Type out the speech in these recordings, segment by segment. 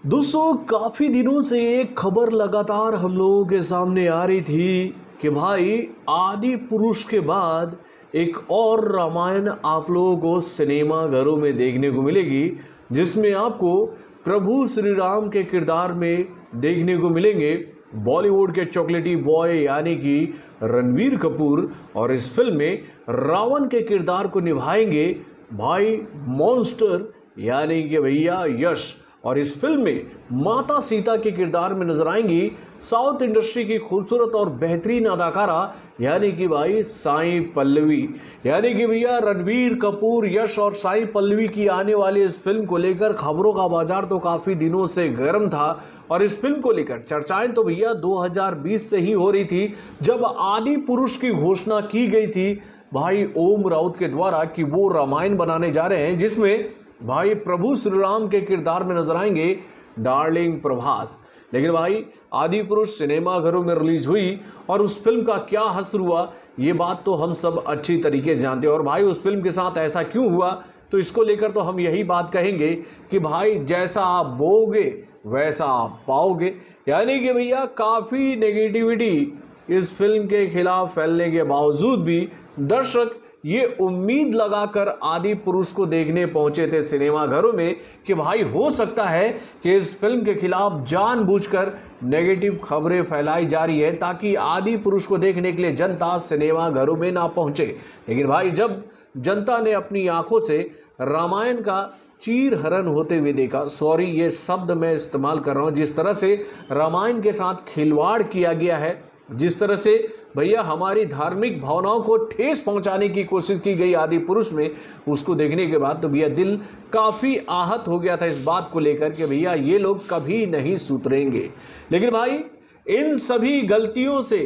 दोस्तों काफी दिनों से एक खबर लगातार हम लोगों के सामने आ रही थी कि भाई आदि पुरुष के बाद एक और रामायण आप लोगों को सिनेमा घरों में देखने को मिलेगी, जिसमें आपको प्रभु श्री राम के किरदार में देखने को मिलेंगे बॉलीवुड के चॉकलेटी बॉय यानी कि रणवीर कपूर। और इस फिल्म में रावण के किरदार को निभाएंगे भाई मॉन्स्टर यानी कि भैया यश। और इस फिल्म में माता सीता के किरदार में नजर आएंगी साउथ इंडस्ट्री की खूबसूरत और बेहतरीन अदाकारा यानी कि भाई साई पल्लवी। यानी कि भैया रणवीर कपूर, यश और साई पल्लवी की आने वाली इस फिल्म को लेकर खबरों का बाजार तो काफी दिनों से गर्म था। और इस फिल्म को लेकर चर्चाएं तो भैया 2020 से ही हो रही थी, जब आदि पुरुष की घोषणा की गई थी भाई ओम राउत के द्वारा कि वो रामायण बनाने जा रहे हैं, जिसमें भाई प्रभु श्री राम के किरदार में नजर आएंगे डार्लिंग प्रभास। लेकिन भाई आदि पुरुष सिनेमा घरों में रिलीज हुई और उस फिल्म का क्या हश्र हुआ, ये बात तो हम सब अच्छी तरीके से जानते हैं। और भाई उस फिल्म के साथ ऐसा क्यों हुआ, तो इसको लेकर तो हम यही बात कहेंगे कि भाई जैसा आप बोओगे वैसा आप पाओगे। यानी कि भैया काफ़ी नेगेटिविटी इस फिल्म के खिलाफ फैलने के बावजूद भी दर्शक ये उम्मीद लगाकर आदि पुरुष को देखने पहुंचे थे सिनेमा घरों में कि भाई हो सकता है कि इस फिल्म के खिलाफ जानबूझकर नेगेटिव खबरें फैलाई जा रही है ताकि आदि पुरुष को देखने के लिए जनता सिनेमा घरों में ना पहुंचे। लेकिन भाई जब जनता ने अपनी आंखों से रामायण का चीर हरण होते हुए देखा, सॉरी ये शब्द मैं इस्तेमाल कर रहा हूं, जिस तरह से रामायण के साथ खिलवाड़ किया गया है, जिस तरह से भैया हमारी धार्मिक भावनाओं को ठेस पहुंचाने की कोशिश की गई आदि पुरुष में, उसको देखने के बाद तो भैया दिल काफ़ी आहत हो गया था इस बात को लेकर कि भैया ये लोग कभी नहीं सुधरेंगे। लेकिन भाई इन सभी गलतियों से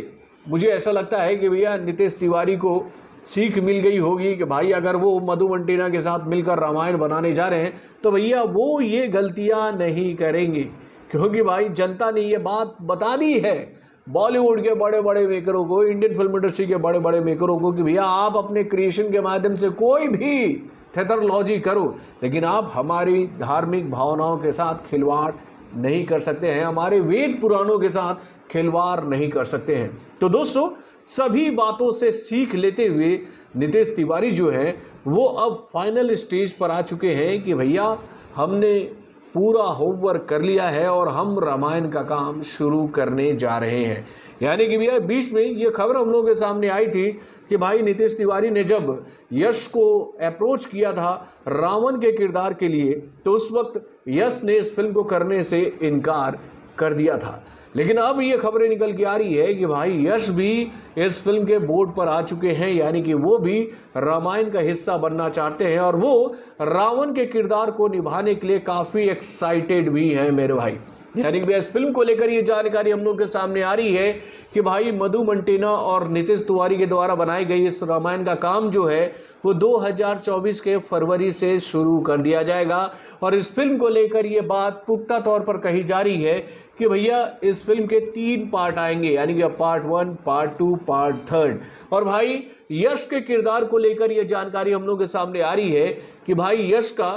मुझे ऐसा लगता है कि भैया नीतीश तिवारी को सीख मिल गई होगी कि भाई अगर वो मधु मंटेना के साथ मिलकर रामायण बनाने जा रहे हैं तो भैया वो ये गलतियां नहीं करेंगे, क्योंकि भाई जनता ने ये बात बता दी है बॉलीवुड के बड़े बड़े मेकरों को, इंडियन फिल्म इंडस्ट्री के बड़े बड़े मेकरों को कि भैया आप अपने क्रिएशन के माध्यम से कोई भी थेथरलॉजी करो, लेकिन आप हमारी धार्मिक भावनाओं के साथ खिलवाड़ नहीं कर सकते हैं, हमारे वेद पुराणों के साथ खिलवाड़ नहीं कर सकते हैं। तो दोस्तों सभी बातों से सीख लेते हुए नीतीश तिवारी जो है वो अब फाइनल स्टेज पर आ चुके हैं कि भैया हमने पूरा होमवर्क कर लिया है और हम रामायण का काम शुरू करने जा रहे हैं। यानी कि भैया बीच में ये खबर हम लोगों के सामने आई थी कि भाई नीतीश तिवारी ने जब यश को अप्रोच किया था रावण के किरदार के लिए, तो उस वक्त यश ने इस फिल्म को करने से इनकार कर दिया था। लेकिन अब ये खबरें निकल के आ रही है कि भाई यश भी इस फिल्म के बोर्ड पर आ चुके हैं, यानी कि वो भी रामायण का हिस्सा बनना चाहते हैं और वो रावण के किरदार को निभाने के लिए काफ़ी एक्साइटेड भी हैं मेरे भाई। यानी कि इस फिल्म को लेकर ये जानकारी हम लोग के सामने आ रही है कि भाई मधु मंटेना और नीतीश तिवारी के द्वारा बनाई गई इस रामायण का काम जो है वो 2024 के फरवरी से शुरू कर दिया जाएगा। और इस फिल्म को लेकर ये बात पुख्ता तौर पर कही जा रही है कि भैया इस फिल्म के 3 पार्ट आएंगे, यानी कि पार्ट 1, पार्ट 2, पार्ट 3। और भाई यश के किरदार को लेकर यह जानकारी हम लोग के सामने आ रही है कि भाई यश का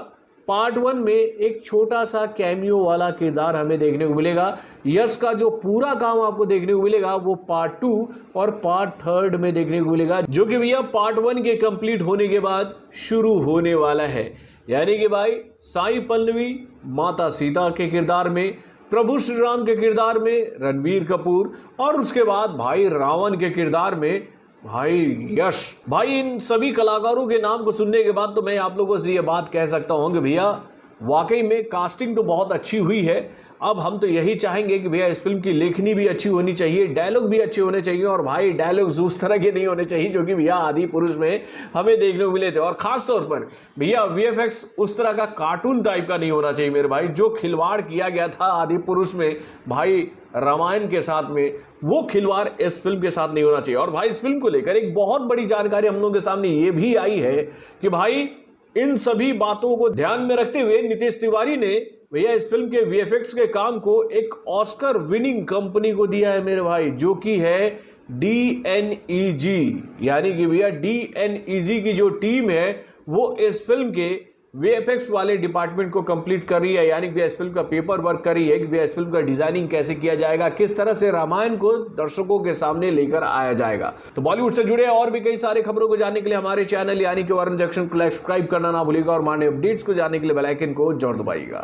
पार्ट 1 में एक छोटा सा कैमियो वाला किरदार हमें देखने को मिलेगा। यश का जो पूरा काम आपको देखने को मिलेगा वो पार्ट 2 और पार्ट 3 में देखने को मिलेगा, जो कि भैया पार्ट 1 के कंप्लीट होने के बाद शुरू होने वाला है। यानी कि भाई साई पल्लवी माता सीता के किरदार में, प्रभु श्री राम के किरदार में रणवीर कपूर, और उसके बाद भाई रावण के किरदार में भाई यश। भाई इन सभी कलाकारों के नाम को सुनने के बाद तो मैं आप लोगों से ये बात कह सकता हूँ कि भैया वाकई में कास्टिंग तो बहुत अच्छी हुई है। अब हम तो यही चाहेंगे कि भैया इस फिल्म की लेखनी भी अच्छी होनी चाहिए, डायलॉग भी अच्छे होने चाहिए, और भाई डायलॉग्स उस तरह के नहीं होने चाहिए जो कि भैया आदि पुरुष में हमें देखने को मिले थे। और खास तौर पर भैया वीएफएक्स उस तरह का कार्टून टाइप का नहीं होना चाहिए मेरे भाई। जो खिलवाड़ किया गया था आदि पुरुष में भाई रामायण के साथ में, वो खिलवाड़ इस फिल्म के साथ नहीं होना चाहिए। और भाई इस फिल्म को लेकर एक बहुत बड़ी जानकारी हम लोगों के सामने ये भी आई है कि भाई इन सभी बातों को ध्यान में रखते हुए नीतीश तिवारी ने भैया इस फिल्म के वीएफएक्स के काम को एक ऑस्कर विनिंग कंपनी को दिया है मेरे भाई, जो कि है DNEG। यानी कि भैया DNEG की जो टीम है वो इस फिल्म के वीएफएक्स वाले डिपार्टमेंट को कंप्लीट कर रही है, यानी कि इस फिल्म का पेपर वर्क कर रही है कि इस फिल्म का डिजाइनिंग कैसे किया जाएगा, किस तरह से रामायण को दर्शकों के सामने लेकर आया जाएगा। तो बॉलीवुड से जुड़े और भी कई सारे खबरों को जानने के लिए हमारे चैनल यानी कि वारन जंक्शन को सब्सक्राइब करना ना भूलिएगा और माने अपडेट्स को जानने के लिए बेल आइकन को जरूर दबाइएगा।